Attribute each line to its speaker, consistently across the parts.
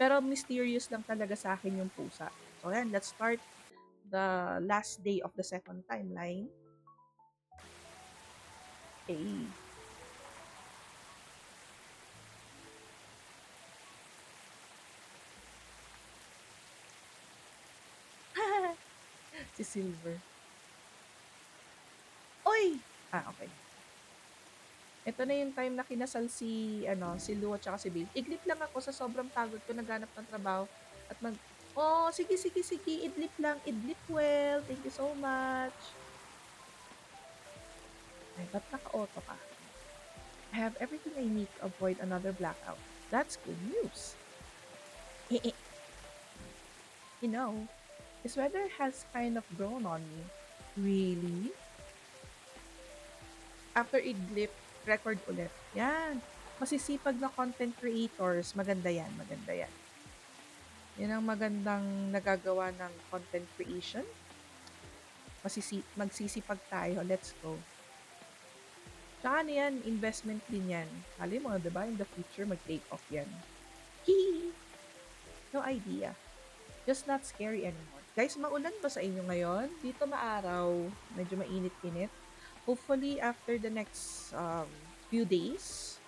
Speaker 1: Pero mysterious lang talaga sa akin yung pusa. So, ayan, let's start the last day of the second timeline. Okay. Si Silver. Oy! Okay. Ito na yung time na kinasal si Lou at saka si Bill. Iglip lang ako sa sobrang pagod ko naghanap ng trabaho at oh, sige, sige, sige, idlip lang, idlip well. Thank you so much. Ay, ba't naka-auto ka? I have everything I need to avoid another blackout. That's good news. You know, this weather has kind of grown on me. Really? After idlip, record ulit. Yan. Masisipag na content creators. Maganda yan, maganda yan. Yan ang magandang nagagawa ng content creation. Magsisipag tayo. Let's go. Tsaka ano yan, investment din yan. Mali mo, diba? In the future, mag-take off yan. Hee! No idea. Just not scary anymore. Guys, maulan ba sa inyo ngayon? Dito maaraw. Medyo mainit-init. Hopefully, after the next few days,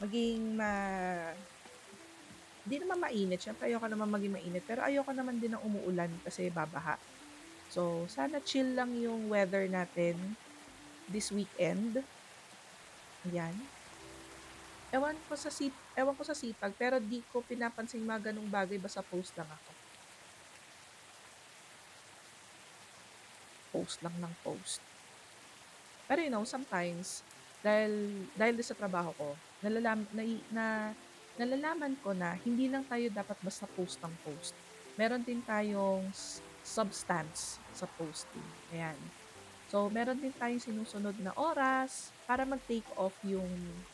Speaker 1: maging hindi naman mainit. Siyempre, ayoko naman maging mainit. Pero ayoko naman din ng umuulan kasi babaha. So, sana chill lang yung weather natin this weekend. Ayan. Ewan ko sa sipag, pero di ko pinapansin mga ganung bagay, basta post lang ako. Post lang ng post. Pero sometimes, dahil din sa trabaho ko, nalalaman ko na hindi lang tayo dapat basta post ng post. Meron din tayong substance sa posting. Ayan. So, meron din tayong sinusunod na oras para mag-take off yung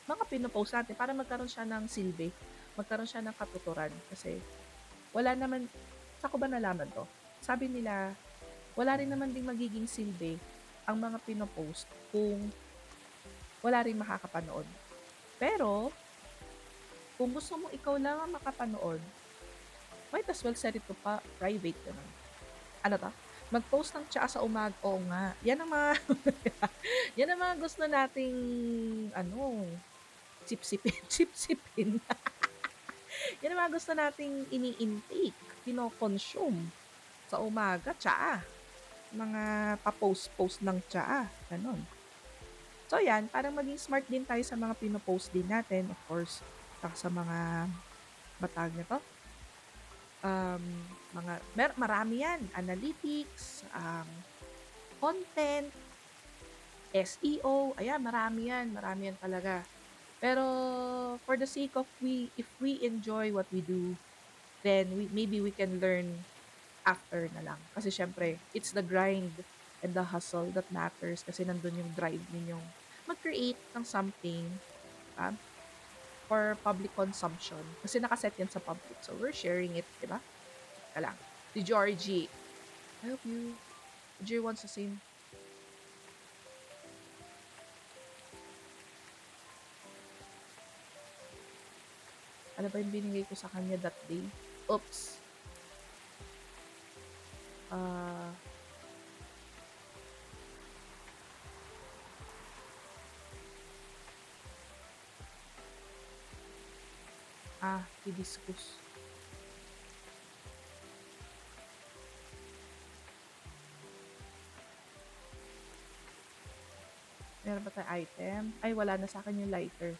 Speaker 1: mga pinopost natin para magkaroon siya ng silbi, magkaroon siya ng katuturan. Kasi wala naman, sa ko ba nalaman to? Sabi nila, wala rin naman ding magiging silbi ang mga pinopost kung wala rin makakapanood. Pero, kung gusto mo ikaw lang ang makapanood, might as well set it to private ka na. Ano to? Mag-post ng tsaa sa umaga. Oo nga. Yan ang mga, yan ang mga gusto nating, sip-sipin. Sip-sipin. Yan ang mga gusto nating ini-intake, kino-consume sa umaga, tsaa. Mga pa-post-post ng tsaa. Ganon. So yan, parang maging smart din tayo sa mga pinopost din natin, of course, sa mga batag nito. Marami yan. Analytics, content, SEO, ayan, marami yan. Marami yan talaga. Pero, for the sake of if we enjoy what we do, then maybe we can learn after na lang. Kasi syempre, it's the grind and the hustle that matters kasi nandun yung drive ninyong mag-create ng something for public consumption. Kasi nakaset yan sa public. So, we're sharing it, di ba? Ka lang. Si Georgie. I hope Georgie wants to sing. Ano ba yung binigay ko sa kanya that day? Oops. Hibiscus. Meron ba tayong item? Ay, wala na sa akin yung lighter.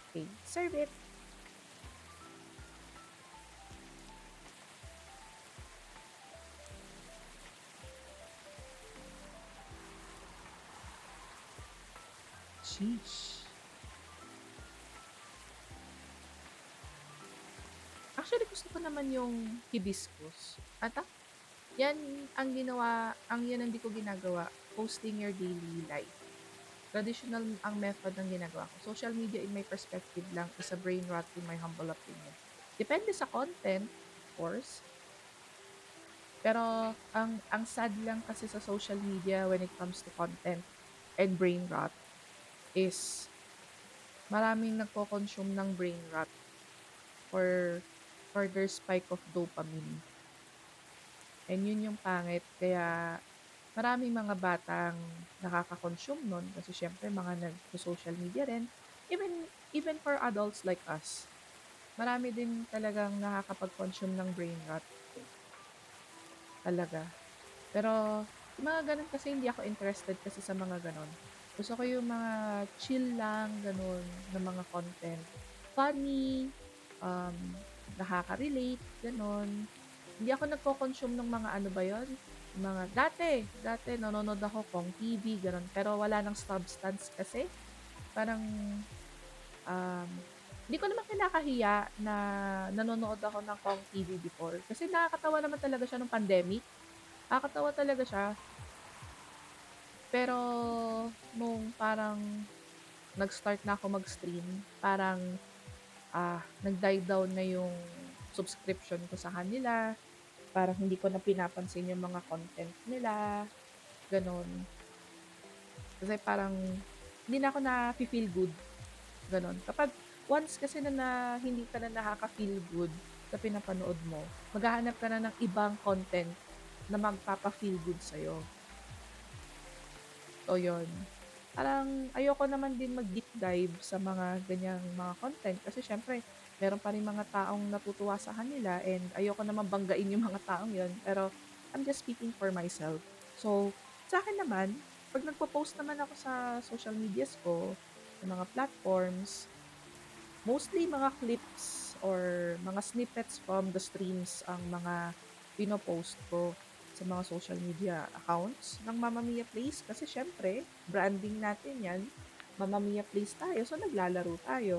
Speaker 1: Okay, serve it. Sheesh. Actually, gusto ko naman yung hibiscus. Yan yan ang hindi ko ginagawa. Posting your daily life. Traditional ang method ng ginagawa ko. Social media in my perspective lang is a brain rot in my humble opinion. Depende sa content, of course. Pero ang sad lang kasi sa social media when it comes to content and brain rot is maraming nagko-consume ng brain rot for or their spike of dopamine. And yun yung pangit. Kaya maraming mga batang nakaka-consume nun kasi siyempre mga nagso-social media rin. Even for adults like us, marami din talagang nakakapag-consume ng brain rot talaga. Pero yung mga gano'n kasi hindi ako interested kasi sa mga gano'n. Gusto ko yung mga chill lang, gano'n, na mga content. Funny, nakaka-relate, gano'n. Hindi ako nagko-consume ng mga ano ba yun? Mga dati nanonood ako Kong TV, gano'n. Pero wala ng substance kasi. Parang, um, hindi ko naman kinakahiya na nanonood ako ng Kong TV before. Kasi nakakatawa naman talaga siya nung pandemic. Nakakatawa talaga siya. Pero nung parang nag-start na ako mag-stream, parang, nag-die down na yung subscription ko sa kanila. Parang hindi ko na pinapansin yung mga content nila, gano'n. Kasi parang hindi na ako nafi-feel good, gano'n. Kapag once kasi na hindi ka na nakaka-feel good sa pinapanood mo, maghahanap ka na ng ibang content na magpapa-feel good sa'yo. So yun, parang ayoko naman din mag-deep dive sa mga ganyang mga content kasi siyempre meron pa ring mga taong natutuwa sa kanila and ayoko naman banggain yung mga taong yun, pero I'm just speaking for myself. So, sa'kin naman, 'pag nagpo-post naman ako sa social medias ko, sa mga platforms, mostly mga clips or mga snippets from the streams ang mga pino-post ko sa mga social media accounts ng Mamma Mia Place kasi siyempre branding natin 'yan, Mamma Mia Place tayo, so naglalaro tayo.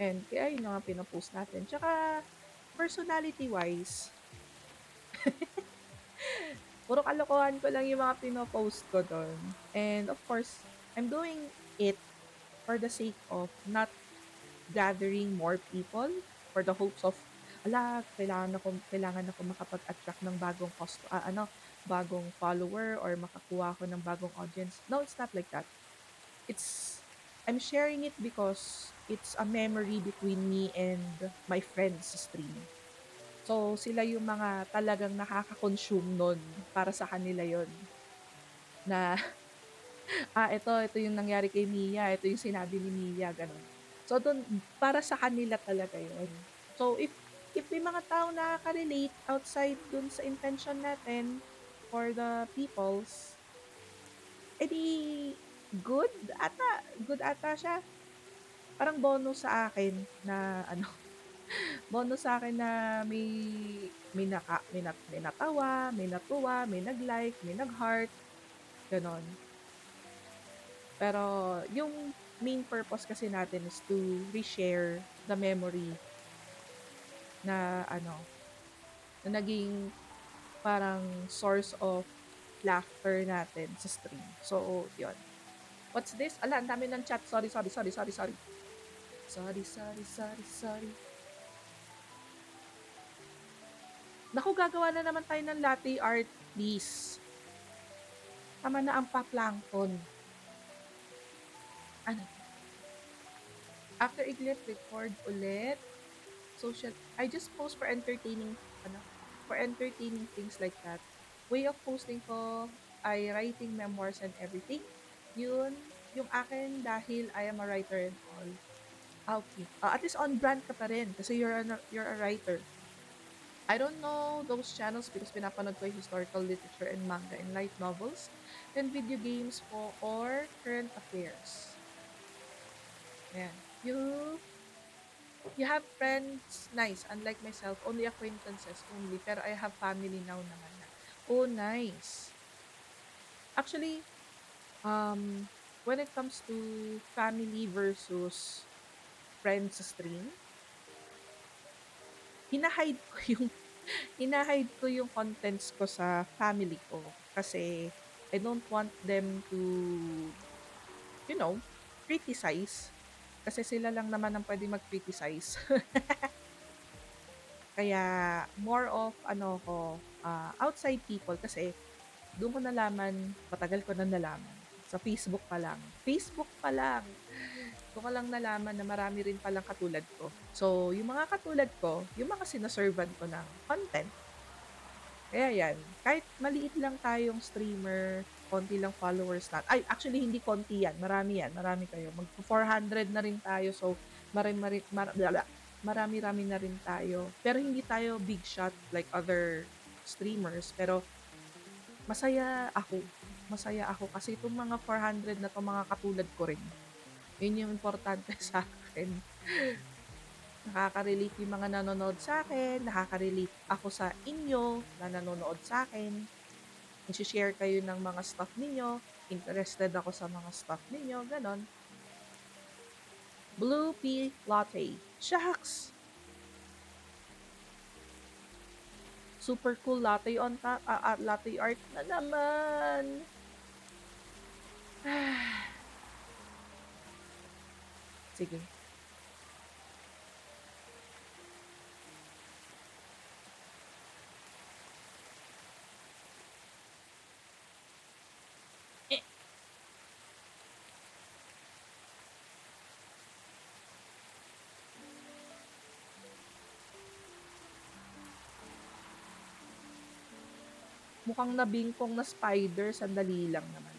Speaker 1: And kaya yun yung mga pino-post natin. Tsaka personality-wise, puro kalokohan ko lang yung mga pino-post ko dun. And of course, I'm doing it for the sake of not gathering more people for the hopes of, "Hala, kailangan ako makapag-attract ng bagong follower or makakuha ako ng bagong audience." No, it's not like that. It's I'm sharing it because it's a memory between me and my friends sa stream. So, sila yung mga talagang nakaka-consume nun, para sa kanila yon na ito yung nangyari kay Mia, ito yung sinabi ni Mia, gano'n. So dun, para sa kanila talaga yun. So if may mga taong nakaka-relate outside dun sa intention natin for the peoples, good good ata siya. Parang bonus sa akin na ano, bonus sa akin na may natawa, may natuwa, may nag-like, may nag-heart, gano'n. Pero yung main purpose kasi natin is to reshare the memory na ano, na naging parang source of laughter natin sa stream. So, yun. What's this? Ala, ang dami ng chat. Sorry, sorry, sorry, sorry, sorry. Sorry, sorry, sorry, sorry. Naku, gagawa na naman tayo ng latte art, please. Tama na ang pa-plankton. Ano? After iglip, record ulit. I just post for entertaining, for entertaining things like that. Way of posting ko ay writing memoirs and everything. Yun, yung akin dahil I am a writer and all. Okay. At least on brand ka pa rin kasi you're a writer. I don't know those channels because pinapanood ko yung historical literature and manga and light novels, then video games po or current affairs. Ayan. You have friends, nice. Unlike myself, only acquaintances only. Pero I have family now naman na. Oh, nice. Actually, when it comes to family versus friends sa stream, hinahide ko yung hinahide ko yung contents ko sa family ko kasi I don't want them to, you know, criticize kasi sila lang naman ang pwede mag-criticize. Kaya more of ano ko, outside people kasi doon ko nalaman, matagal ko na nalaman, sa Facebook pa lang. Facebook pa lang! Do'n ko lang nalaman na marami rin palang katulad ko. So, yung mga katulad ko, yung mga sinaservan ko ng content. Kaya 'yan, kahit maliit lang tayong streamer, konti lang followers ay actually hindi konti 'yan, marami kayo. Magfo-400 na rin tayo so marami-rami na rin tayo. Pero hindi tayo big shot like other streamers, pero masaya ako kasi itong mga 400 na 'to mga katulad ko rin. 'Yun yung importante sa'kin. Nakaka-relate yung mga nanonood sa'kin, nakaka-relate ako sa inyo na nanonood sa'kin. Nagshe-share kayo ng mga stuff ninyo, interested ako sa mga stuff ninyo, gano'n. Blue pea latte. Shucks! Super cool latte on top latte art na naman. Sige. Eh, mukhang nabingkong na spider, sandali lang naman.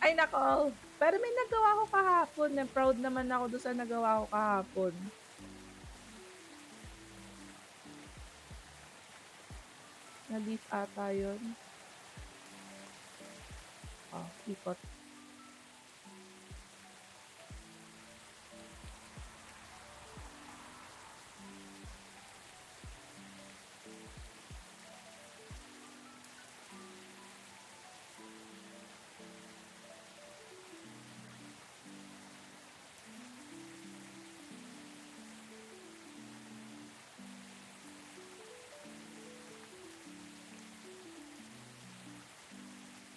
Speaker 1: Ay naku, pero may nagawa ko kahapon, proud naman ako dun sa nagawa ko kahapon. Na-leaf ata yun. Oh, ikot.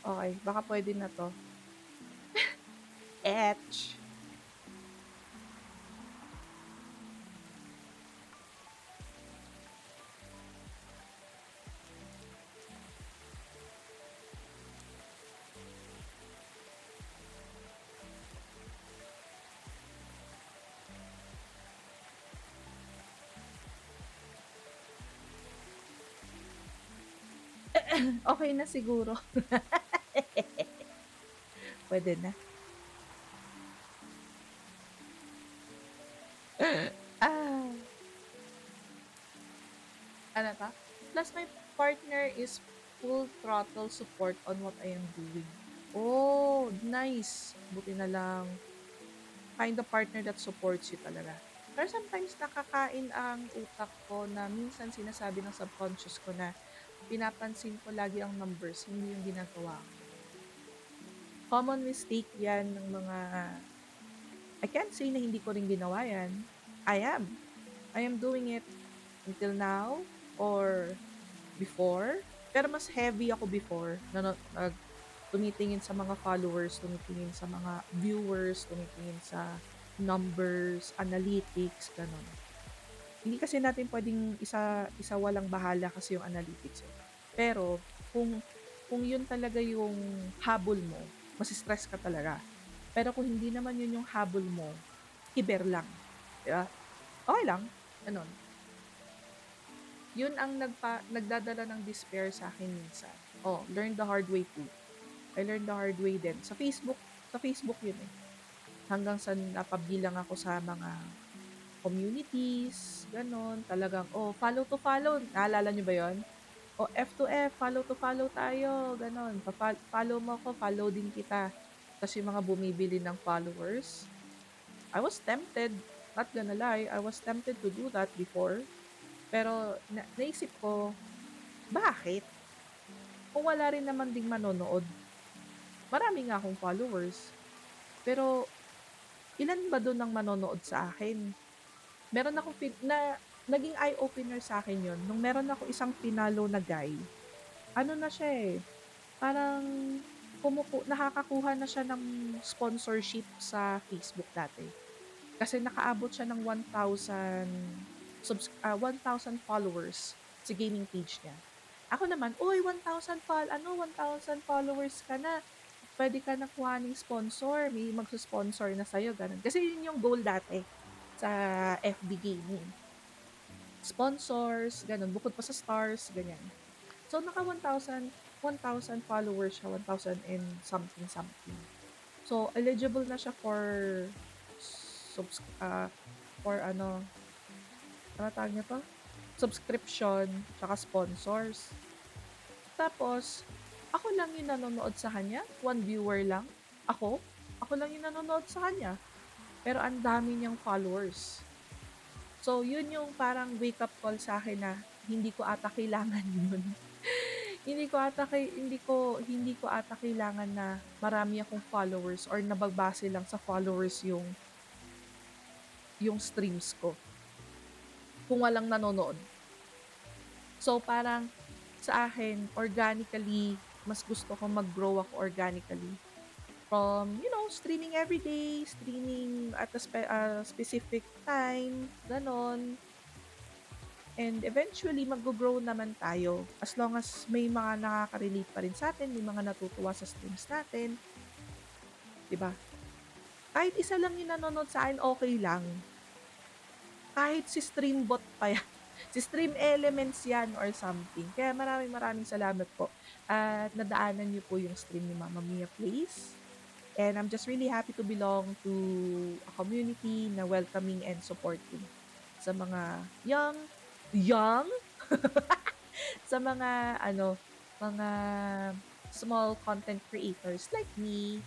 Speaker 1: Okay, baka pwede na 'to. Etch. Okay na siguro. Pwede na. Ah, ano 'to? Plus my partner is full throttle support on what I am doing. Oh, nice. Buti na lang. Find a partner that supports you talaga. Pero sometimes nakakain ang utak ko na minsan sinasabi ng subconscious ko na pinapansin ko lagi ang numbers, hindi yung ginagawa ko. Common mistake 'yan ng mga I can't say na hindi ko rin ginawa 'yan. I am. I am doing it until now or before, pero mas heavy ako before na tumitingin sa mga followers, tumitingin sa mga viewers, tumitingin sa numbers, analytics, gano'n. Hindi kasi natin puwedeng isawalang bahala kasi yung analytics, eh. Pero kung yun talaga yung habol mo, mase-stress ka talaga. Pero kung hindi naman yun yung habol mo, kiber lang, 'di ba? Okey lang, gano'n. Yun ang nagdadala ng despair sa'kin minsan. Oh, learn the hard way too. I learned the hard way din sa Facebook yun, eh. Hanggang sa napabilang ako sa mga communities, gano'n. Talagang, oh, follow to follow, naalala niyo ba yun? O F to F, follow to follow tayo, gano'n. Follow mo ako, follow din kita. Tas yung mga bumibili ng followers, I was tempted, not gonna lie, I was tempted to do that before. Pero naisip ko, bakit? Kung wala rin naman ding manonood. Marami nga akong followers, pero ilan ba dun ang manonood sa akin? Meron akong naging eye-opener sa akin yun nung meron ako isang pinalo na guy. Ano na siya, eh, parang nakakakuha na siya ng sponsorship sa Facebook dati. Kasi nakaabot siya ng 1,000 followers sa gaming page niya. Ako naman, "Uy, 1,000 followers ka na, puwede ka na kuhaning sponsor, may magso-sponsor na sa'yo," gano'n. Kasi yun yung goal dati sa FB gaming, sponsors, gano'n, bukod pa sa stars, ganyan. So, naka 1,000 followers siya, 1,000 and something something. So, eligible na siya subs ah, for ano, ano tawag nito? Subscription tsaka sponsors. Tapos, ako lang yung nanonood sa kanya, one viewer lang. Ako, ako lang yung nanonood sa kanya. Pero ang dami niyang followers. So, yun yung parang wake up call sa akin na hindi ko ata kailangan yun. Hindi ko ata kailangan na marami akong followers or nabagbase lang sa followers yung streams ko kung walang nanonood. So, parang sa akin, organically, mas gusto ko mag-grow ako organically. From, streaming every day, streaming at a specific time, ganon. And eventually, mag-grow naman tayo. As long as may mga nakaka-relate pa rin sa atin, may mga natutuwa sa streams natin, 'di ba? Kahit isa lang yung nanonood sa akin, okay lang. Kahit si Streambot pa yan, si Stream Elements yan or something. Kaya maraming maraming salamat po at nadaanan niyo po yung stream ni Mama Mia Plays. And I'm just really happy to belong to a community na welcoming and supporting sa mga young, sa mga mga small content creators like me.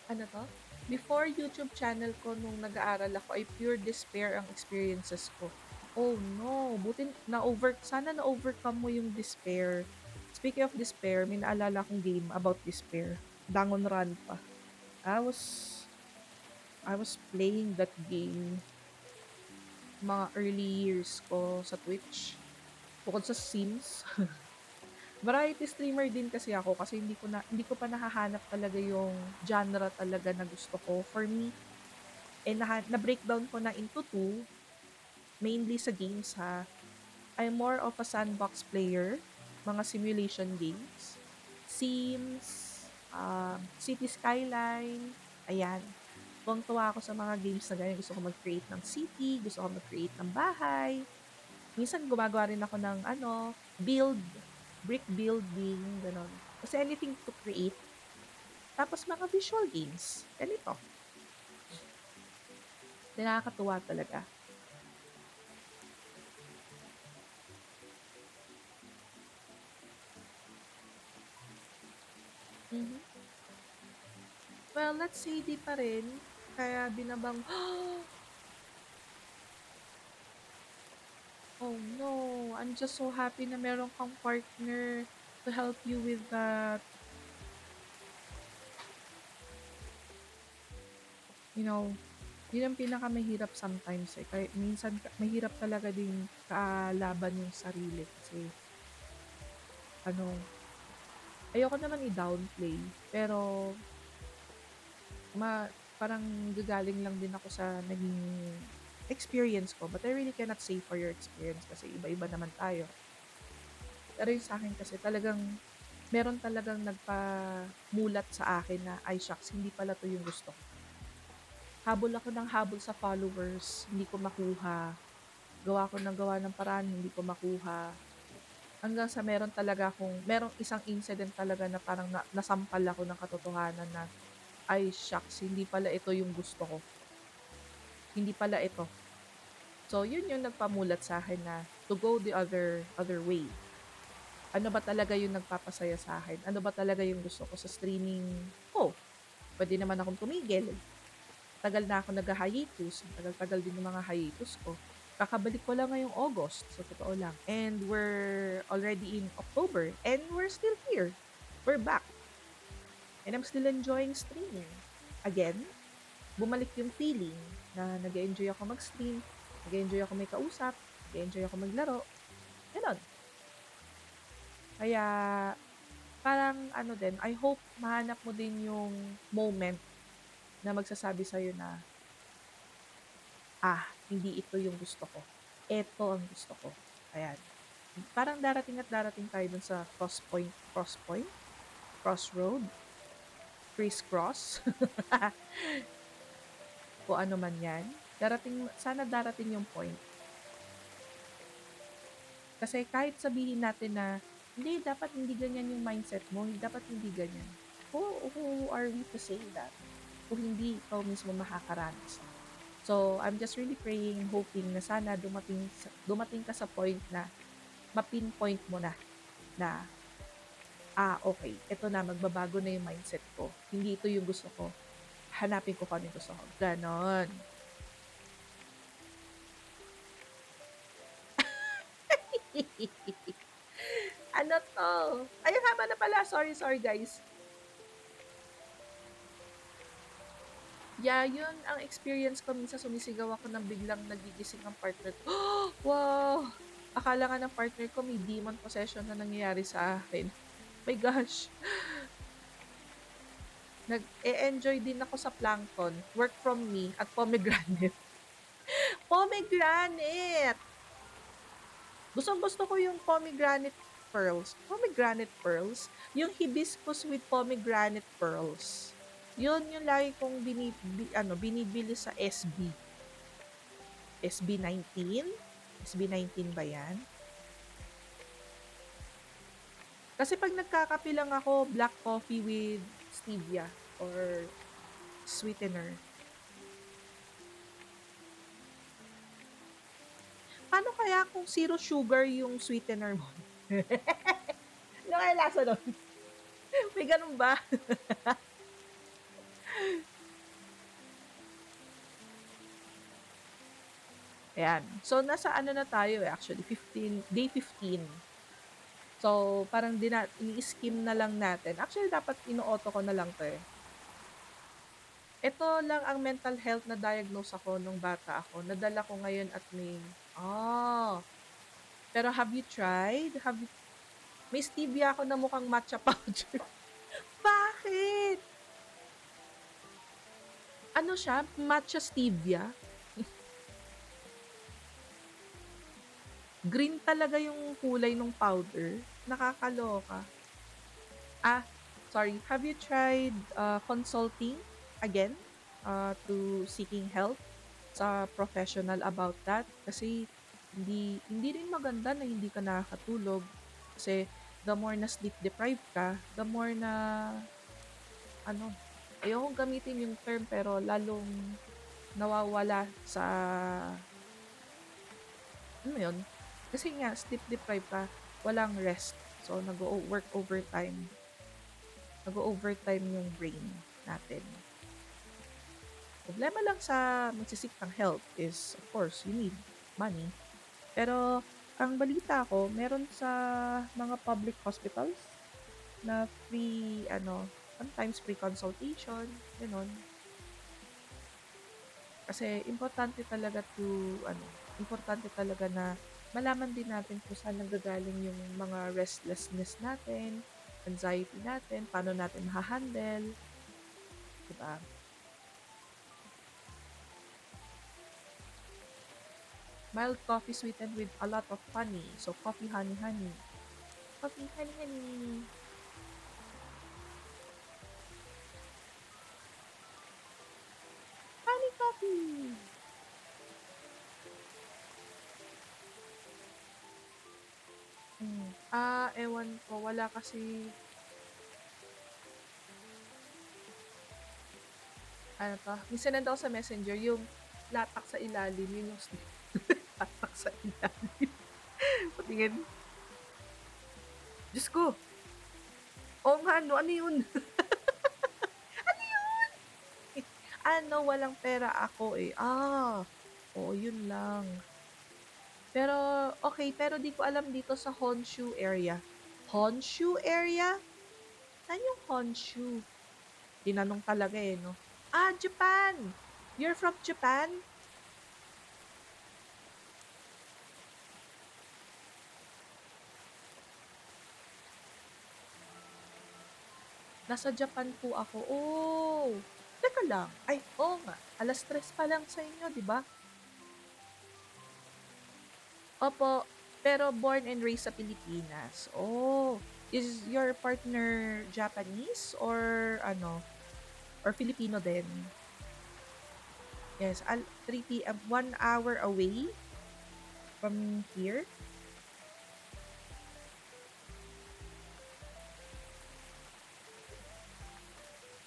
Speaker 1: Ano 'to? Before YouTube channel ko nung nag-aaral ako ay pure despair ang experiences ko. Oh no, buti sana na-overcome mo yung despair. Speaking of despair, may naalala akong game about despair. Danganronpa pa. I was I was playing that game mga early years ko sa Twitch. Bukod sa Sims. Variety streamer din kasi ako kasi hindi ko pa nahahanap talaga yung genre talaga na gusto ko for me. And na-breakdown ko na into two, mainly sa games ha. I'm more of a sandbox player, mga simulation games, Sims, City Skyline, ayan. Tuwang-tuwa ako sa mga games na ganyan. Gusto ko mag-create ng city, gusto ko mag-create ng bahay. Minsan gumagawa rin ako ng brick building, gano'n. Kasi anything to create. Tapos mga visual games, ganito. Nakakatuwa talaga. Mhm. Well, let's say di pa rin. Kaya binabang oh no, I'm just so happy na meron kang partner to help you with that. You know, yun ang pinakamahirap sometimes eh. Kaya minsan mahirap talaga din kaalaban yung sarili kasi ano, ayoko naman i-downplay, pero parang gagaling lang din ako sa naging experience ko. But I really cannot say for your experience kasi iba-iba naman tayo. Pero yung sa akin kasi talagang meron talagang nagpamulat sa akin na, "Ay shucks, hindi pala 'to yung gusto ko." Habol ako ng habol sa followers, hindi ko makuha. Gawa ko ng gawa ng paraan, hindi ko makuha. Hanggang sa merong isang incident talaga na parang nasampal ako ng katotohanan na, "Ay shucks, hindi pala ito yung gusto ko. Hindi pala ito." So, yun yung nagpamulat sa akin na to go the other way. Ano ba talaga yung nagpapasaya sa akin? Ano ba talaga yung gusto ko sa streaming ko? Puwede naman akong tumigil. Tagal na ako nagha-hiatus, ang tagal-tagal din ng mga hiatus ko. Kakabalik ko lang ngayong August, sa totoo lang. And we're already in October and we're still here. We're back. And I'm still enjoying streaming. Again, bumalik yung feeling na nag enjoy ako mag-stream Nag-e-enjoy ako may kausap, nag-e-enjoy ako maglaro, gano'n. Kaya parang ano din, I hope mahanap mo din yung moment na magsasabi sa'yo na, hindi ito yung gusto ko. Eto ang gusto ko. Ayan. Parang darating at darating tayo dun sa cross point, crossroad, criss-cross, kung ano man yan. Sana darating yung point. Kasi kahit sabihin natin na, hindi, dapat hindi ganyan yung mindset mo, dapat hindi ganyan. Who are we to say that? Kung hindi ikaw mismo makakaranas. So, I'm just really praying and hoping na sana dumating ka sa point na ma-pinpoint mo na, okay, eto na, magbabago na yung mindset ko. Hindi ito yung gusto ko. Hanapin ko kung ano yung gusto ko. Ganon. Ano 'to? Ay, ang haba na pala. Sorry, sorry guys. Yeah, yun ang experience ko. Minsan sumisigaw ako ng biglang nagigising ang partner ko. Wow! Akala nga ng partner ko may demon possession na nangyayari sa akin. My gosh. Nag-e-enjoy din ako sa plankton, work from me, at pomegranate. Pomegranate! Gustong-gusto ko yung pomegranate pearls. Pomegranate pearls? Yung hibiscus with pomegranate pearls. Yun yung lagi kong binibili sa SB. SB19? SB19 ba yan? Kasi pag nagkakape lang ako, black coffee with stevia or sweetener. Paano kaya kung zero sugar yung sweetener mo? Ano kaya lasa nun? May ganun ba? Ayan. So, nasa ano na tayo actually, day 15. So, parang ini-skim na lang natin. Actually, dapat ino-auto ko na lang 'to eh. Ito lang ang mental health na diagnose ako nung bata ako. Nadala ko ngayon at pero have you tried? May stevia ako na mukhang matcha powder. Bakit? Ano siya? Matcha stevia? Green talaga yung kulay ng powder. Nakakaloka. Ah, sorry. Have you tried consulting again to seeking help sa professional about that? Kasi hindi rin maganda na hindi ka nakakatulog. Kasi the more na sleep deprived ka, the more na ano, ayokong gamitin yung term pero lalong nawawala sa ano yun? Kasi nga sleep deprived ka, walang rest. So nag-work overtime. Nag-overtime yung brain natin. Problema lang sa magsisik ng help is, of course, you need money. Pero, ang balita ko, meron sa mga public hospitals na free, sometimes free consultation, gano'n. Kasi, importante talaga na malaman din natin kung saan nanggagaling yung mga restlessness natin, anxiety natin, paano natin ma-handle, diba? Mild coffee sweetened with a lot of honey. So, coffee, honey, honey. Coffee, honey, honey. Honey coffee! Ewan ko. Wala kasi, ano to, may sinend ako sa messenger, yung latak sa ilalim, yun yung latak sa ilalim. Patingin. Diyos ko! Oo nga, no? Ano yun? Ano yun? Ano, walang pera ako eh. Oo, yun lang. Pero, okay, pero di ko alam dito sa Honshu area. Honshu area? Saan yung Honshu? Tinanong talaga eh, no? Japan! You're from Japan? Nasa Japan po ako. Oh! Teka lang. Ay, oo nga. 3:00 pa lang sa inyo, 'di ba? Opo, pero born and raised sa Pilipinas. Oh, is your partner Japanese or ano, or Filipino din? Yes, 3 PM, 1 hour away from here.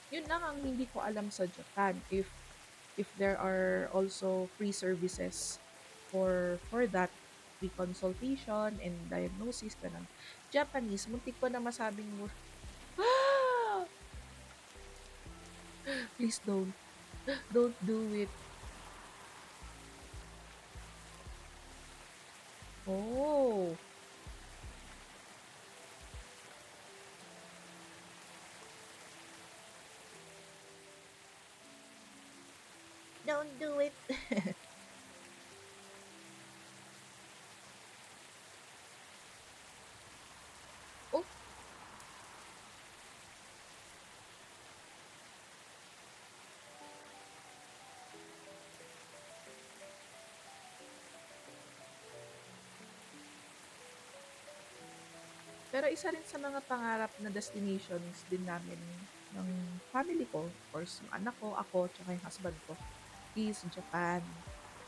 Speaker 1: Yun lang ang hindi ko alam sa Japan, if there are also free services for that, free consultation and diagnosis, ganun. Japanese, muntik ko na masabing please don't do it. Oh, don't do it. Oh, pero isa rin sa mga pangarap na destinations din namin ng family ko, of course, yung anak ko, ako, tsaka yung husband ko, is Japan.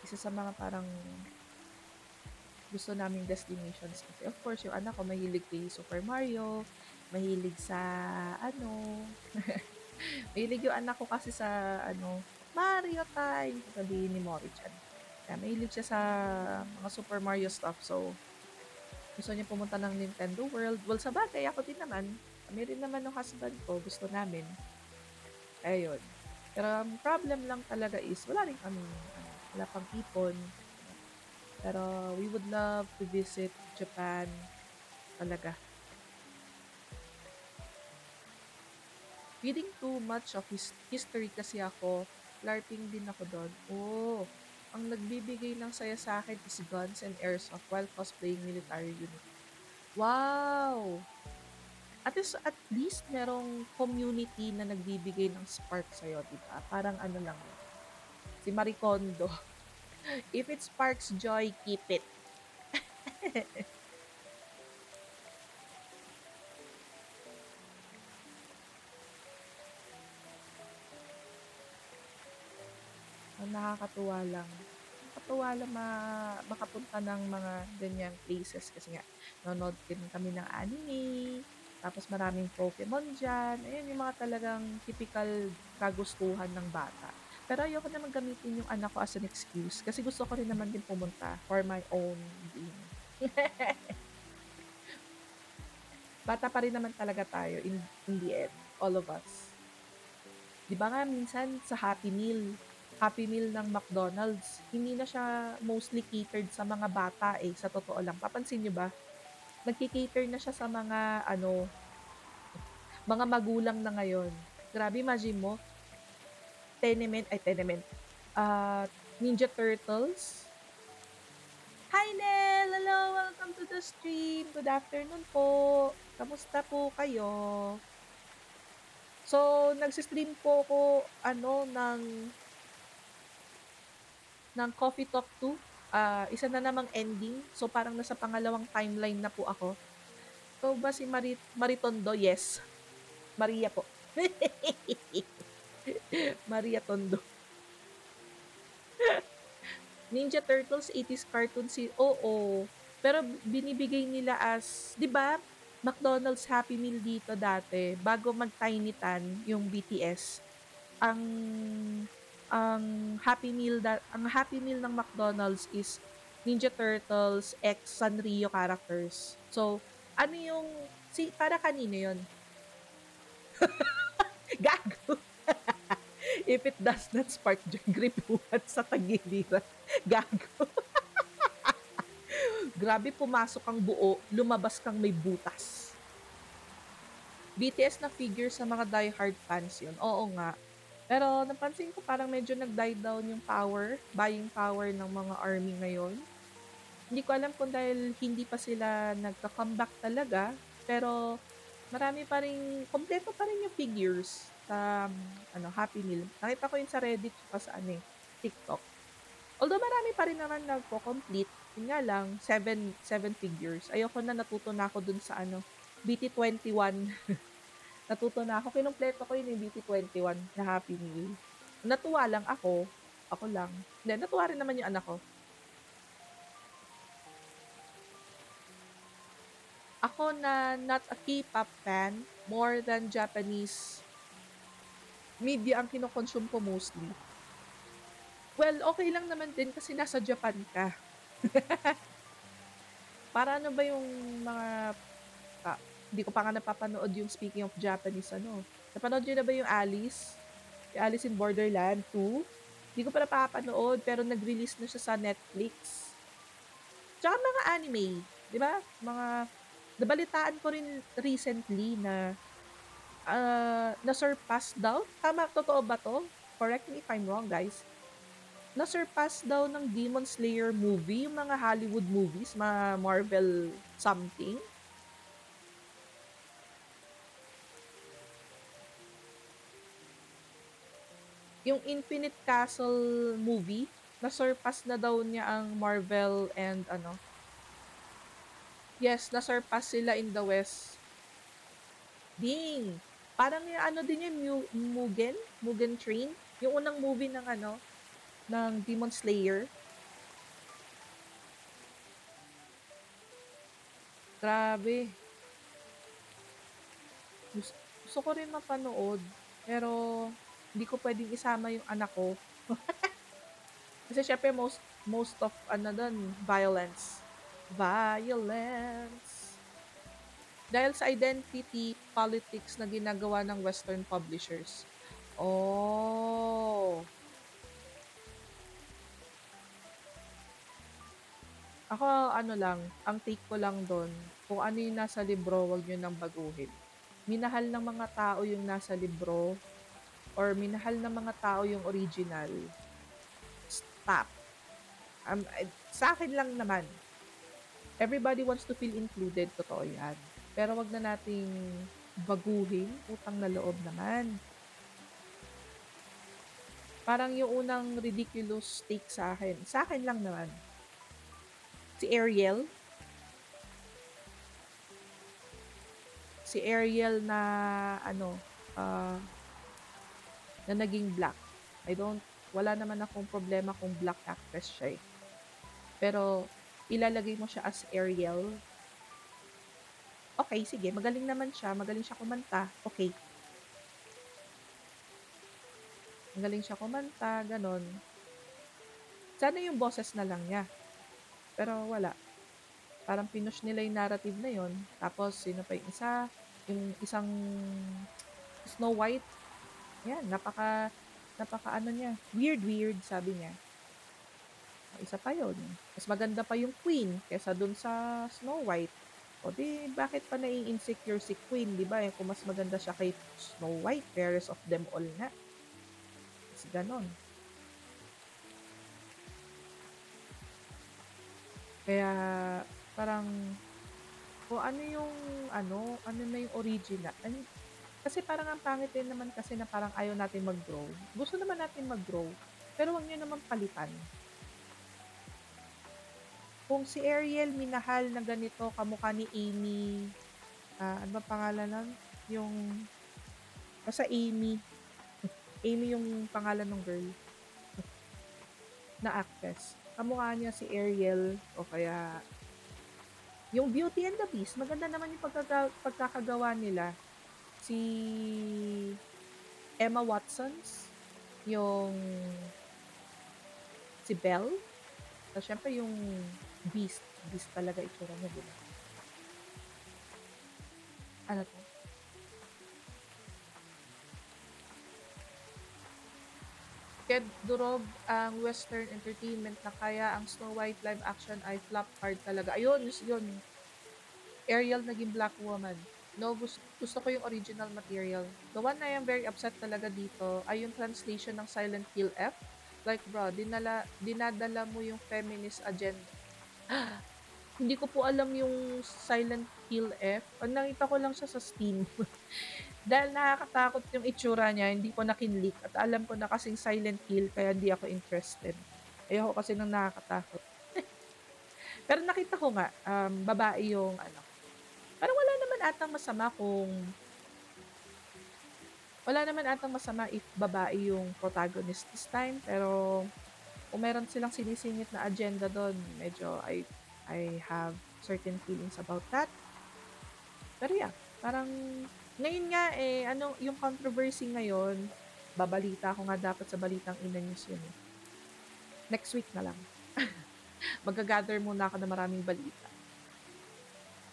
Speaker 1: Isa sa mga parang gusto naming destinations kasi of course yung anak ko mahilig kay Super Mario, mahilig sa ano, mahilig yung anak ko kasi sa ano, Mario time, sasabihin ni Mori-chan. Kaya mahilig siya sa mga Super Mario stuff. So, gusto niya pumunta ng Nintendo World. Well, sabagay, ako din naman. Kami rin naman ng husband ko, gusto namin. Kaya yun. Pero ang problem lang talaga is, wala rin kaming, ano, wala pang ipon. Pero we would love to visit Japan talaga. Reading too much of history kasi ako, LARPing din ako doon. Oh, ang nagbibigay ng saya sa akin is guns and airsoft while cosplaying military unit. Wow! At least merong community na nagbibigay ng spark sa'yo, 'di ba? Parang ano lang 'yun, si Marie Kondo, "If it sparks joy, keep it." Ang nakakatuwa lang. Nakakatuwa lang makapunta ng mga ganyang places kasi nga nanonood din kami ng anime, tapos maraming Pokemon diyan. Ayan yung mga talagang tipikal kagustuhan ng bata. Pero ayoko naman gamitin yung anak ko as an excuse kasi gusto ko rin naman din pumunta for my own being. Bata pa rin naman talaga tayo in the end, all of us. 'Di ba nga minsan sa Happy Meal ng McDonald's, hindi na siya mostly catered sa mga bata, eh, sa totoo lang. Papansin niyo ba? Nagke-cater na siya sa mga ano, mga magulang na ngayon. Grabe, imagine mo, Tenement, Ninja Turtles. Hi, Nel! Hello, welcome to the stream. Good afternoon po. Kamusta po kayo? So, nagse-stream po ako ano ng Coffee Talk 2, isa na namang ending. So, parang nasa pangalawang timeline na po ako. Ikaw ba si Maritondo? Yes, Maria po. Maria Tondo. Ninja Turtles 80s cartoon oo. Pero binibigay nila as 'di ba, McDonald's Happy Meal dito dati bago mag-Tiny Tan yung BTS, ang ang Happy Meal ng McDonald's is Ninja Turtles x Sanrio characters. So, ano yung para kanino yun? Gago! If it does not spark joy, gripuhan sa tagiliran. Gago. Grabe, pumasok kang buo, lumabas kang may butas. BTS na figure sa mga diehard fans yun. Oo nga. Pero napansin ko parang medyo nag-die down yung buying power ng mga army ngayon. Hindi ko alam kung dahil hindi pa sila nagka-comeback talaga, pero marami pa ring kumpleto pa rin yung figures sa, ano, Happy Meal. Nakita ko yun sa Reddit tsaka sa ano, eh, TikTok. Although marami pa rin naman nagko-complete, yun nga lang seven figures. Ayoko na, natuto na ako dun sa ano, BT21. Natuto na ako, kinumpleto ko yun, yung BT21 na Happy Meal. Natuwa lang ako lang. Hindi, natuwa rin naman yung anak ko. Ako na not a K-pop fan, more than Japanese media ang kino-consume ko mostly. Well, okey lang naman din kasi nasa Japan ka. Para ano ba yung mga hindi ko pa nga napapanood yung speaking of Japanese ano, napanood niyo na ba yung Alice? Yung Alice in Borderland 2? Hindi ko pa napapanood pero nag-release na siya sa Netflix. Tsaka mga anime, 'di ba? Nabalitaan ko rin recently na, na-surpass daw, totoo ba 'to? Correct me if I'm wrong, guys. Na-surpass daw ng Demon Slayer movie, yung mga Hollywood movies, mga Marvel something. Yung Infinite Castle movie, na-surpass na daw niya ang Marvel and ano, yes, na-surpass sila in the West. Ding! Parang yung ano din yun, Mugen Train, yung unang movie ng ano, ng Demon Slayer. Grabe. Gus Gusto ko rin mapanood, pero hindi ko puwedeng isama yung anak ko. Kasi siyempre most of ano dun, violence. Violence. Dahil sa identity politics na ginagawa ng Western publishers. Oh. Ako ano lang, ang take ko lang dun, kung ano yung nasa libro, wag niyo nang baguhin. Minahal ng mga tao yung nasa libro or minahal ng mga tao yung original, stop. Sa'kin lang naman, everybody wants to feel included, totoo yan. Pero wag na nating baguhin, utang na loob naman. Parang yung unang ridiculous take sa'kin lang naman, si Ariel, si Ariel na ano, ah, na naging black. Wala naman akong problema kung black actress siya, eh. Pero ilalagay mo siya as Ariel, okey sige, magaling siya kumanta, okey. Magaling siya kumanta, gano'n. Sana yung boses na lang niya, pero wala. Parang pinush nila yung narrative na yun, tapos sino pa yung isa, yung isang Snow White, yan napaka-ano niya, weird sabi niya. Oh, isa pa yun, mas maganda pa yung Queen kaysa dun sa Snow White. O 'di bakit pa nai-insecure si Queen, 'di ba, eh, kung mas maganda siya kay Snow White, fairest of them all nga, ta's gano'n. Kaya parang kung ano yung ano na yung original kasi parang ang pangit din naman kasi na parang ayaw natin mag-grow. Gusto naman natin mag-grow, pero wag niyo naman palitan. Kung si Ariel minahal na ganito kamukha ni Amy, ano bang pangalan nun? Yung basta Amy. Amy yung pangalan ng girl na actress. Kamukha niya si Ariel o kaya yung Beauty and the Beast, maganda naman yung pagkakagawa nila. Si Emma Watsons, yung si Belle, tapos siyempre yung Beast talaga itsura niya, 'di ba? Ano 'to? Durog ang western entertainment na kaya ang Snow White live action ay flop hard talaga. Ayun, yun. Ariel naging Black Woman. No, gusto ko yung original material. The one I am very upset talaga dito ay yung translation ng Silent Hill F. Like bro, dinadala mo yung feminist agenda. Hindi ko po alam yung Silent Hill F. Ang nakita ko lang siya sa Steam. Dahil nakakatakot yung itsura niya, hindi ko na kinlik at alam ko na kasing Silent Hill kaya hindi ako interested. Ayoko kasi ng nakakatakot. Pero nakita ko nga, babae yung ano, parang wala naman atang masama if babae yung protagonist this time, pero kung meron silang sinisingit na agenda dun, medyo I have certain feelings about that. Pero yeah, parang ngayon nga eh, ano, yung controversy ngayon, babalita ko nga dapat sa Balitang Ina News yun eh. Next week na lang. Magga-gather muna ako ng maraming balita.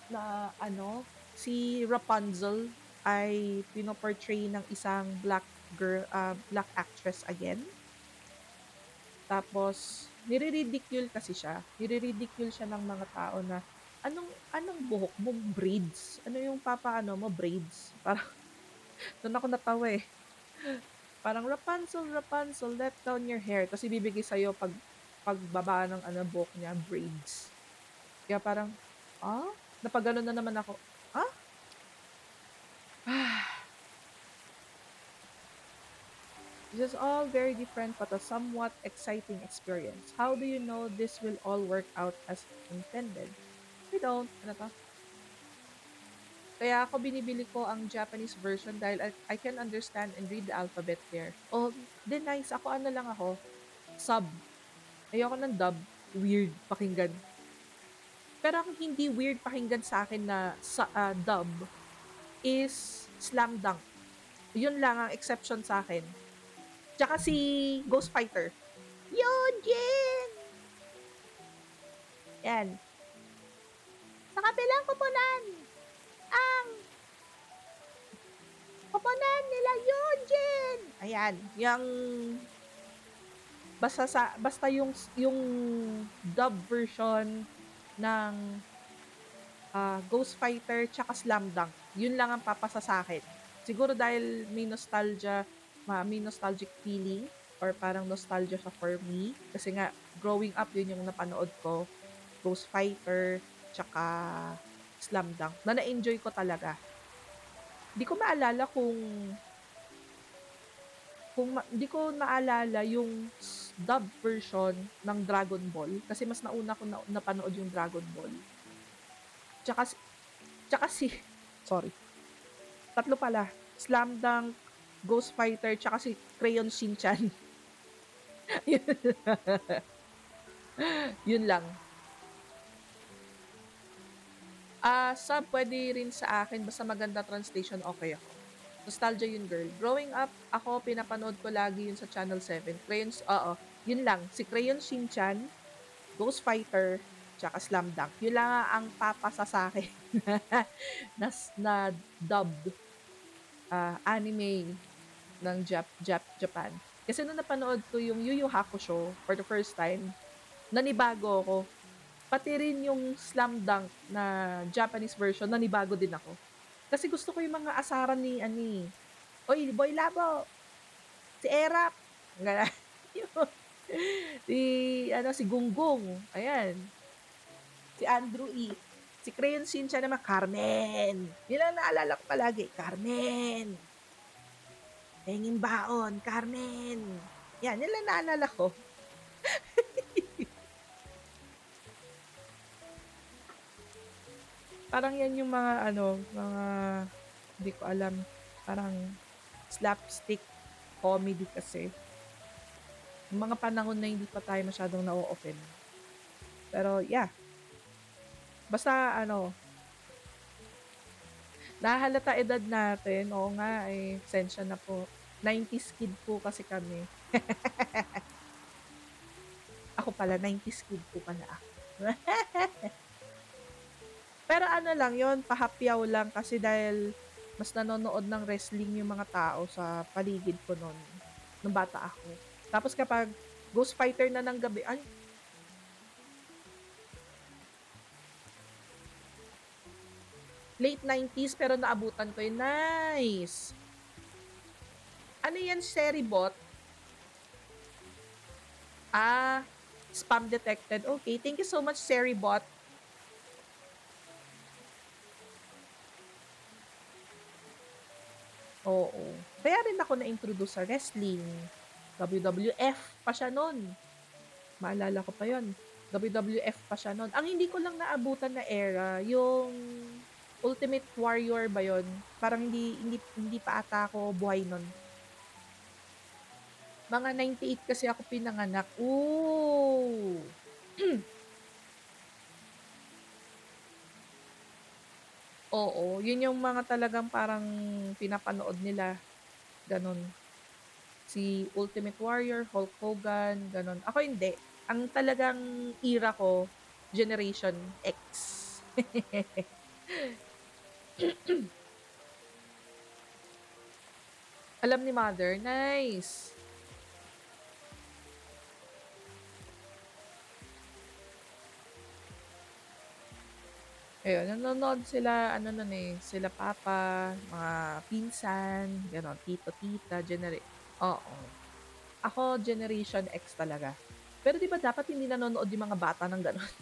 Speaker 1: Na ano, si Rapunzel ay pinoportray ng isang black actress again. Tapos, nire-ridicule kasi siya. Nire-ridicule siya ng mga tao na, anong buhok mo? Braids? Ano yung papaano mo? Braids? Parang, doon ako natawa eh. Parang, Rapunzel, Rapunzel, let down your hair. Tapos ibibigay sa'yo pagbaba ng buhok niya, braids. Kaya parang, napagano na naman ako. Ah? This is all very different but a somewhat exciting experience. How do you know this will all work out as intended? We don't. Ano to? Kaya ako binibili ko ang Japanese version dahil I can understand and read the alphabet there. Oh, then nice. Ano lang ako. Sub. Ayoko ng dub. Weird pakinggan. Pero ang hindi weird pakinggan sa akin na dub is Slam Dunk. Yun lang ang exception sa akin. Tsaka si Ghost Fighter. Yojin! Yan. Sa kabilang kupunan, ang kupunan nila Yojin! Ayan. Yung basta yung dub version ng Ghost Fighter tsaka Slam Dunk. Yun lang ang papasa sa akin. Siguro dahil may nostalgic feeling or parang nostalgia siya for me. Kasi nga, growing up, yun yung napanood ko. Ghost Fighter, tsaka Slam Dunk. Na na-enjoy ko talaga. Di ko maalala di ko maalala yung dub version ng Dragon Ball. Kasi mas nauna ko napanood yung Dragon Ball. Tsaka sorry. Tatlo pala. Slam Dunk, Ghost Fighter, tsaka si Crayon Shin-chan. Yun lang. Sub pwede rin sa akin, basta maganda translation, okay ako. Nostalgia yun, girl. Growing up, ako, pinapanood ko lagi yun sa Channel 7. Yun lang. Si Crayon Shin-chan, Ghost Fighter, tsaka Slam Dunk. Yun lang ang papasa sa akin na dubbed anime ng Japan. Kasi nung napanood ko yung Yu Yu Hakusho for the first time, nanibago ako. Pati rin yung Slam Dunk na Japanese version, nanibago din ako. Kasi gusto ko yung mga asaran ni Oy, Boy Labo! Si Erap! Si Gunggong. Ayan. Si Andrew E. Si Crayon Shin-chan naman, Carmen. Yun lang naalala ko palagi. Carmen. Penging baon, Carmen. Yan, yun lang naalala ko. Parang yan yung mga hindi ko alam, parang slapstick comedy kasi. Yung mga panahon na hindi pa tayo masyadong na-offend. Pero yeah. Basta nahalata edad natin. Oo nga sensya na po. 90s kid po kasi kami. Ako pala, 90s kid po pala ako. Pero lang yon, pahapyaw lang kasi dahil mas nanonood ng wrestling yung mga tao sa paligid ko noon nung bata ako. Tapos kapag Ghost Fighter na ng gabi, late 90s pero naabutan ko yun. Nice! Ano yan, Seribot? Spam detected. Okay, thank you so much, Seribot. Oo. Kaya rin ako na-introduce sa wrestling. WWF pa siya nun. Maalala ko pa yon. WWF pa siya nun. Ang hindi ko lang naabutan na era, yung Ultimate Warrior ba yon? Parang hindi pa ata ako buhay nun. Mga 98 kasi ako pinanganak. Ooh! Oo, yun yung mga talagang parang pinapanood nila, gano'n. Si Ultimate Warrior, Hulk Hogan, gano'n. Ako hindi. Ang talagang era ko, Generation X. Alam ni mother, nice. Ayun, nanonood sila ano nun, eh, sila papa, mga pinsan, gano'n, tito, tita, oo. Ako Generation X talaga. Pero 'di ba dapat hindi nanonood yung mga bata ng gano'n?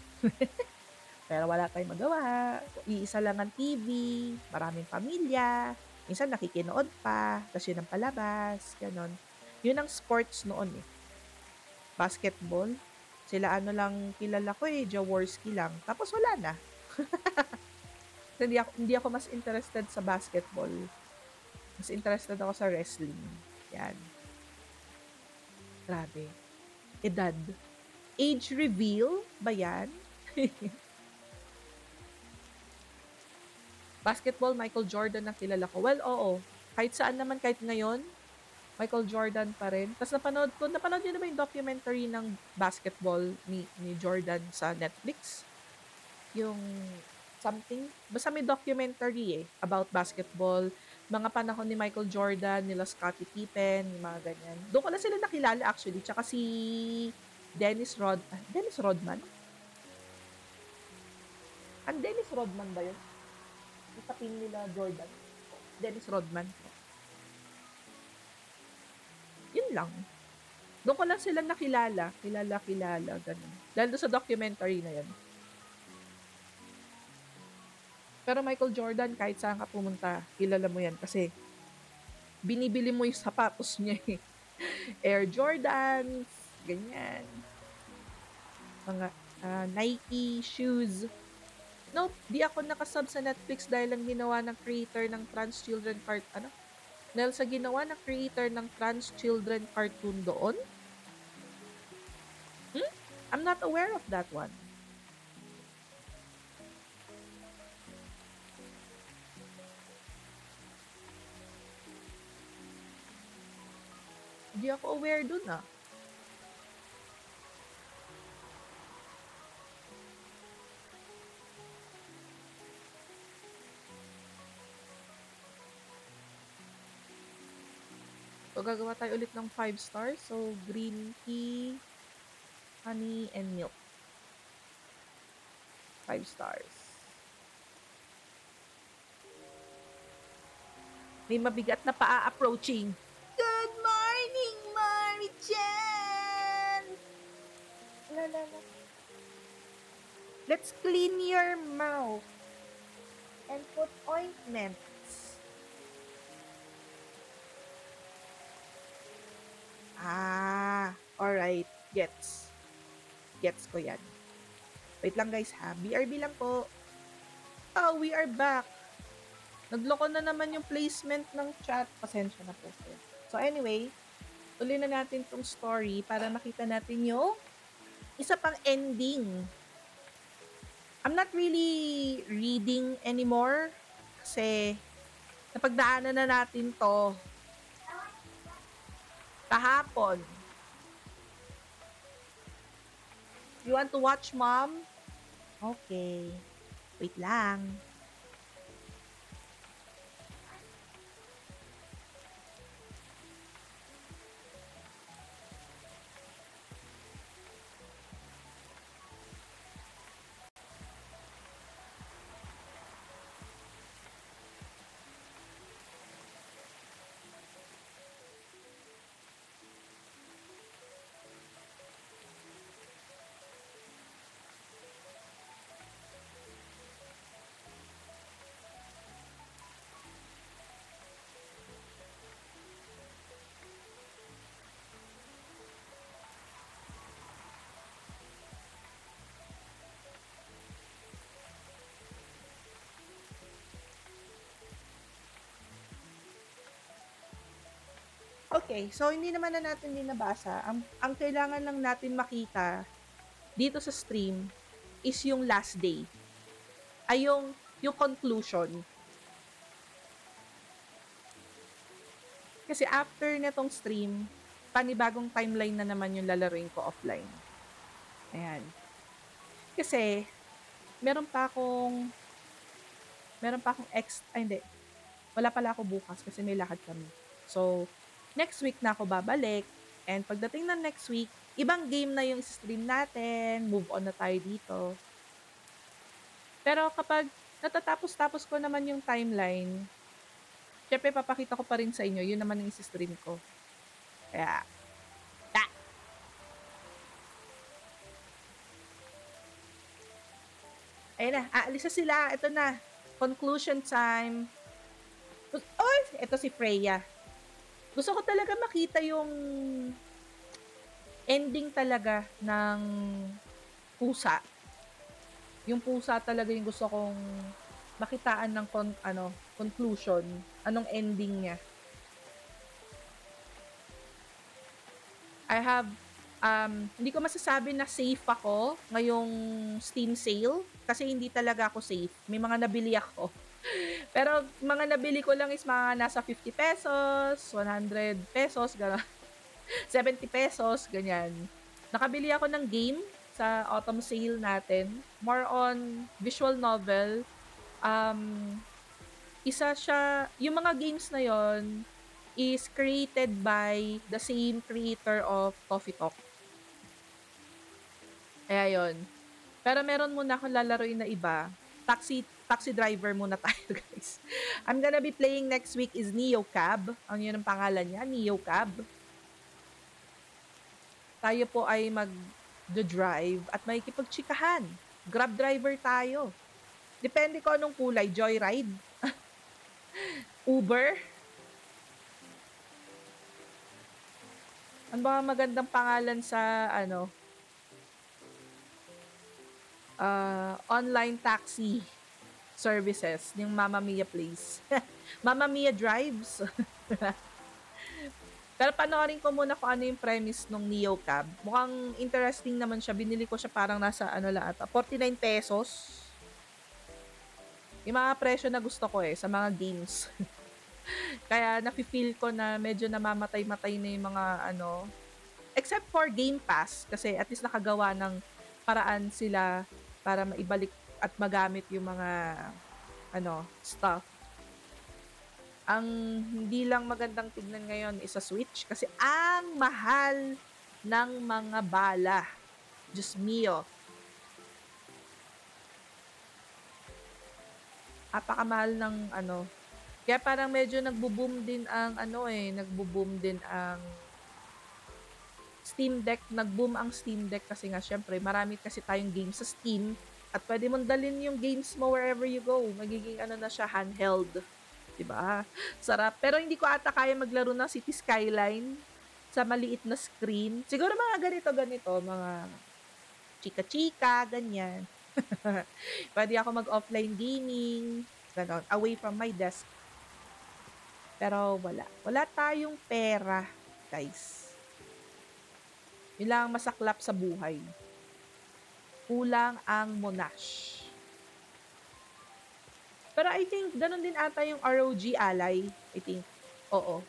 Speaker 1: Pero wala tayong magawa, iisa lang ang TV, maraming pamilya, minsan nakikinood pa, ta's yun ang palabas, gano'n. Yun ang sports noon, eh, basketball. Sila ano lang kilala ko, eh, Jaworski lang, tapos wala na. Hindi ako mas interested sa basketball, mas interested ako sa wrestling, 'yan. Grabe, edad. Age reveal ba 'yan? Basketball, Michael Jordan ang kilala ko. Well, oo, kahit saan naman, kahit ngayon, Michael Jordan pa rin. Ta's napanood niyo na ba yung documentary ng basketball ni Jordan sa Netflix? Yung something, basta may documentary, eh, about basketball, mga panahon ni Michael Jordan, nila Scottie Pippen, yung mga ganyan. Do'n ko lang sila nakilala actually, tsaka si Dennis Rodman? Dennis Rodman ba yun? Yung sa team nila Jordan? Dennis Rodman, yun lang. Do'n ko lang sila nakilala, kilala, gano'n. Dahil do'n sa documentary na yun. Pero Michael Jordan, kahit saan ka pumunta, kilala mo yan kasi binibili mo yung sapatos niya, eh. Air Jordans, ganyan. Mga Nike shoes. Nope, di ako nakasub sa Netflix dahil lang ginawa ng creator ng Trans Children ano? Dahil sa ginawa ng creator ng Trans Children cartoon doon? Hmm? I'm not aware of that one. Hindi ako aware dun, ah. So, gagawa tayo ulit ng 5 stars. So, green tea, honey, and milk. 5 stars. May mabigat na paa approaching. Good morning, Mari-chan! La, la, la. Let's clean your mouth and put ointments. Alright. Gets. Gets ko yan. Wait lang guys ha. BRB lang po. Oh, we are back. Nagloko na naman yung placement ng chat. Pasensya na po kayo. So anyway, tuloy na natin tong story para makita natin yung isa pang ending. I'm not really reading anymore kasi napagdaanan na natin to kahapon. You want to watch, Mom? Okay. Wait lang. Okay, so hindi naman na natin din nabasa. Ang kailangan lang natin makita dito sa stream is yung last day. Ay yung conclusion. Kasi after netong stream, panibagong timeline na naman yung lalaruin ko offline. Ayan. Kasi ay hindi, wala pala ako bukas kasi may lakad kami. So, next week na ako babalik. And pagdating ng next week, ibang game na yung stream natin, move on na tayo dito. Pero kapag natatapos-tapos ko naman yung timeline, syempre papakita ko pa rin sa inyo, yun naman yung stream ko. Kaya, ta! Ayun na, aalis na sila. Ito na, conclusion time. Oh, ito si Freya. Gusto ko talaga makita yung ending talaga ng pusa. Yung pusa talaga yung gusto kong makitaan ng conclusion, anong ending niya. I have hindi ko masasabi na safe ako ngayong Steam sale kasi hindi talaga ako safe. May mga nabili ako. Pero mga nabili ko lang is mga nasa 50 pesos, 100 pesos, gano'n. 70 pesos, ganyan. Nakabili ako ng game sa autumn sale natin. More on visual novel. Isa siya, yung mga games na yon is created by the same creator of Coffee Talk. Kaya yun. Pero meron muna akong lalaroin na iba. Taxi driver muna tayo, guys. I'm gonna be playing next week is Neo Cab. Ang yun ang pangalan niya, Neo Cab. Tayo po ay mag-drive at makikipagtsikahan. Grab driver tayo. Depende ko anong kulay. Joyride? Uber? Ano ba magandang pangalan sa online taxi services ng Mamma Mia Place. Mamma Mia Drives. Pero panoorin ko muna kung ano yung premise ng Neo Cab. Mukhang interesting naman siya. Binili ko siya parang nasa 49 pesos. Yung mga presyo na gusto ko sa mga games. Kaya nafe-feel ko na medyo namamatay-matay na yung mga except for Game Pass kasi at least nakagawa ng paraan sila para maibalik at magamit yung mga stuff. Ang hindi lang magandang tignan ngayon is sa Switch kasi ang mahal ng mga bala. Diyos mio. Apakamahal ng Kaya parang medyo nagbo-boom din ang Steam Deck. Nag-boom ang Steam Deck kasi nga syempre marami kasi tayong games sa Steam at pwede mong dalhin yung games mo wherever you go. Magiging na siya, handheld. Diba? Sarap. Pero hindi ko ata kaya maglaro ng City Skyline sa maliit na screen. Siguro mga ganito, mga chika-chika, ganyan. Pwede ako mag-offline gaming, ganon, away from my desk. Pero wala. Wala tayong pera, guys. Yun lang ang masaklap sa buhay. Kulang ang Monash. Pero I think, ganun din ata yung ROG Ally. I think. Oo.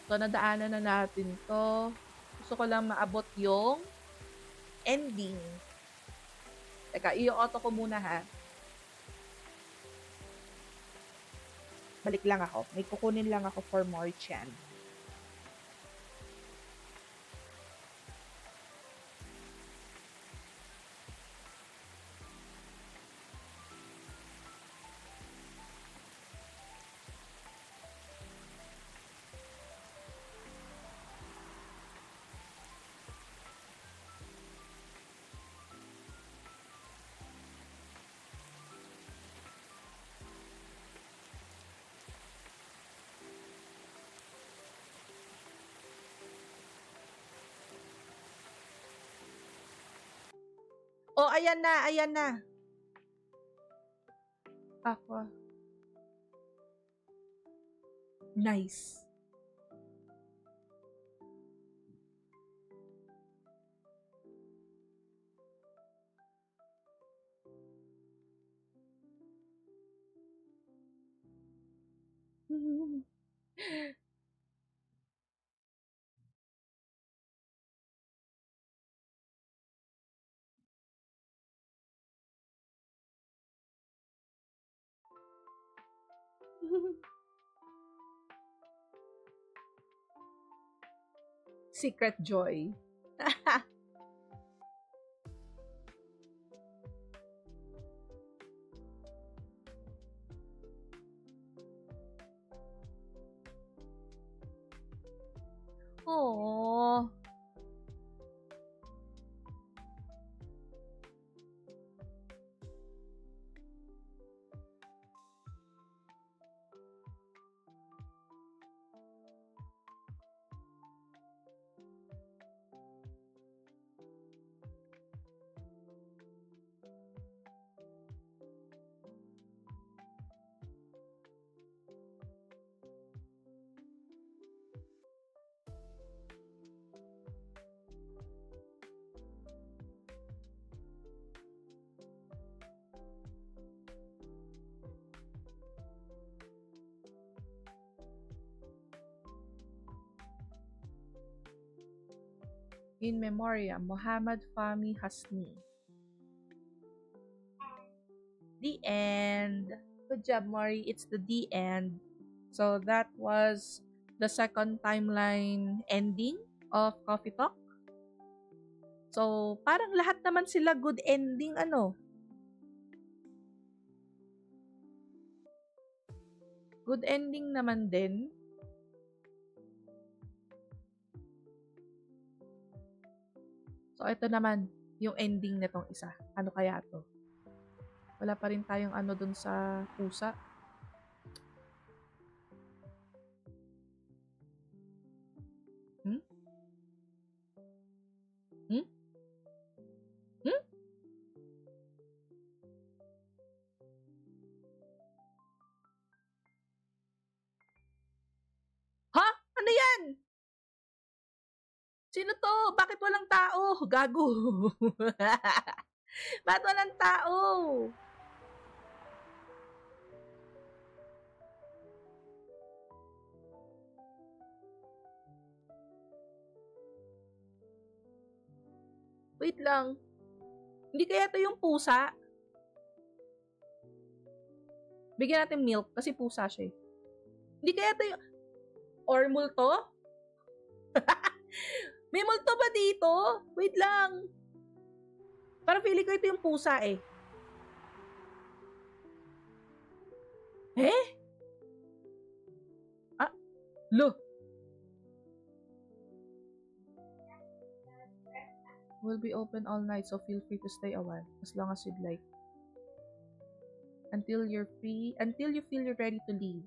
Speaker 1: So, nadaanan na natin to. Gusto ko lang maabot yung ending. Teka, i-auto ko muna ha. Balik lang ako. May kukunin lang ako for more chan. Oh, ayan na, ayan na. Aqua. Nice. Secret joy. Oh. In memoriam, Muhammad Fahmi Hasni. The end. Good job, Mori. It's the end. So that was the second timeline ending of Coffee Talk. So, parang lahat naman sila good ending, ano? Good ending naman din. So, ito naman, yung ending nitong isa. Ano kaya to? Wala pa rin tayong ano dun sa pusa. Hmm? Hmm? Hmm? Ha? Ano yan? Sino to? Bakit walang tao? Gago. Bakit walang tao? Wait lang. Hindi kaya to yung pusa? Bigyan natin milk kasi pusa siya eh. Hindi kaya to yung... Or multo? May multo ba dito? Wait lang. Parang feeling ko ito yung pusa eh. Eh? Ah, lo. Will be open all night, so feel free to stay a while as long as you'd like. Until you feel you're ready to leave.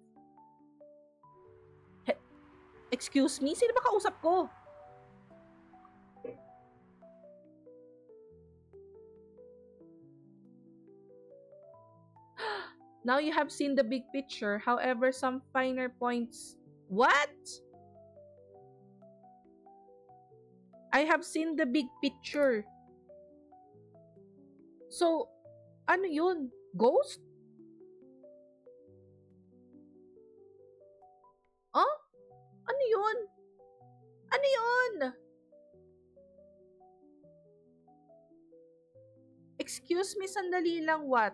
Speaker 1: Excuse me? Sino ba kausap ko? Now you have seen the big picture, however, some finer points... What? I have seen the big picture. So, ano yun? Ghost? Oh? Ano yun? Ano yun? Excuse me, sandali lang, what?